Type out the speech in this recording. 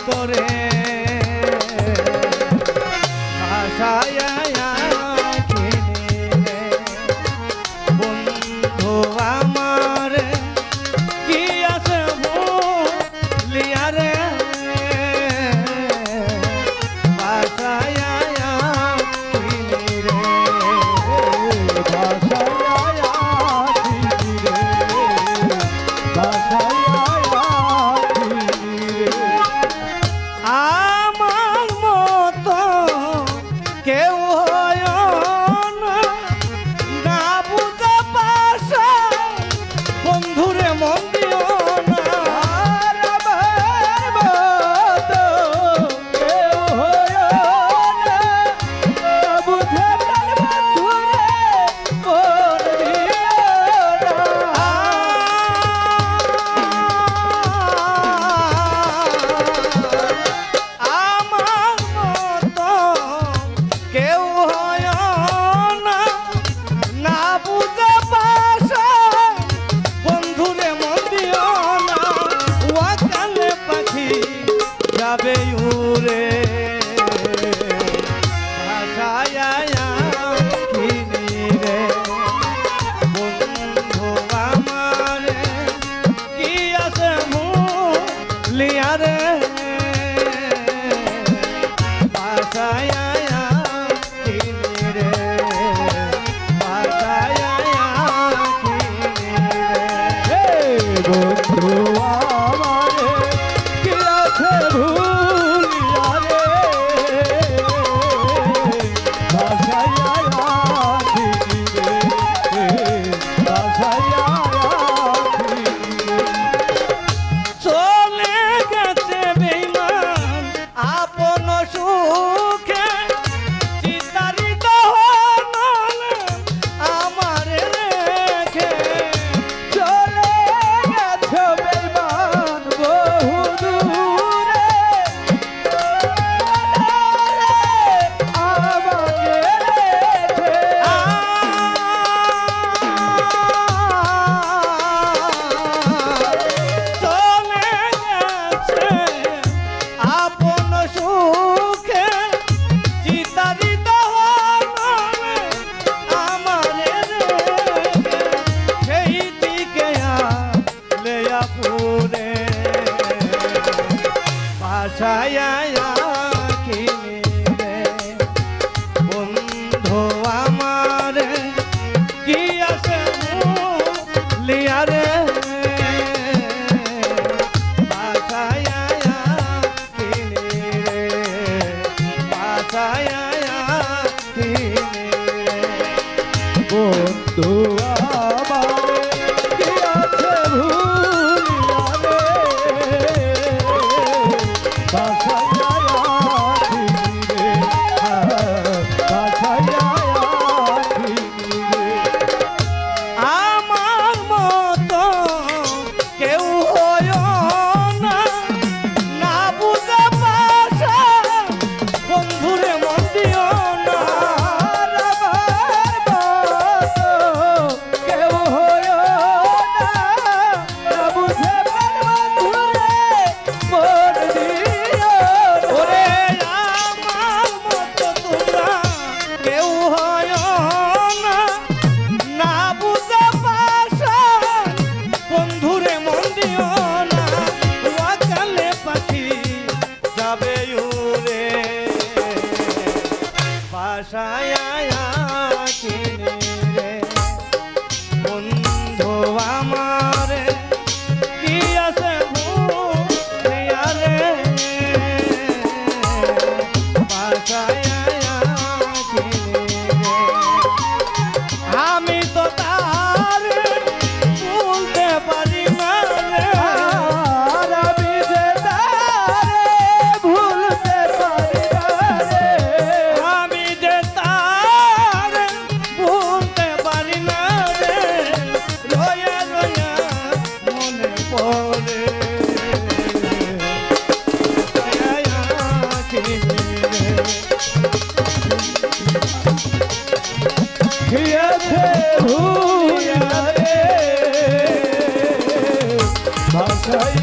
তোরে ভাষায় বন্ধু আমার কি আছে ভুলিয়া রে ভাষায় আমার মতো কেউ হয় না, না বুঝে পাশে বন্ধুরে মন দিও না। আমার মতো কেউ হয় না, না বুঝে বন্ধুরে মন দিও না। আমার মতো কেউ হয় না, না বুঝে পাশে বন্ধুরে মন দিও না। ওয়াকালে পাখি যাবে উড়ে ভাষায় কিনি রে বন্ধু আমার কি আছে ভুলিয়া রে ভাষায় কিনি রে ভাষায় কিনি রে বন্ধু আমারে কি আছে ভুলিয়া রে ভাষায় কিনি রে ভাষায় চলে গেছে বেঈমান আপন সুখে চিতারিত হলেন আমার রেখে। চলে গেছে বেঈমান বহু দূরে আমাকে রেখে। চলে গেছে আপন সুখে চিতারিত হলেন আমার রেখে। সেই দিকে লেয়া পুরে ভাষায় কিনি রে বন্ধু আমার কি আছে লিয়া রে ভাষায় কিনি রে ভাষায় কিনি রে বন্ধু আমারে কি আছে ভুলিয়া রে ভাষায় কিনি রে ভাষায় কিনি রে। আমার মতো কেউ হয় না, না বুঝে পাশে বন্ধুরে মন দিও না। আমার মতো কেউ হয় না, না বুঝে বন্ধুরে মন দিও না। ওরে আমার মতো তোমরা কেউ হয় না, না বুঝে পাশে বন্ধুরে মন দিও না। ওয়াকালে পাখি যাবে উড়ে ভাষায় কিনি রে বন্ধু আমার কি আছে ভুলিয়া রে ভাষায় কিনি রে। আমি তো তার বলতে পারি না রে, আমি যে তারে ভুলতে পারি না রে। আমি যে তার ভুলতে পারি না রে, রয়া রয়া মনে পড়ে কিনি রে কি আছে ভুলিয়া রে ভাষায়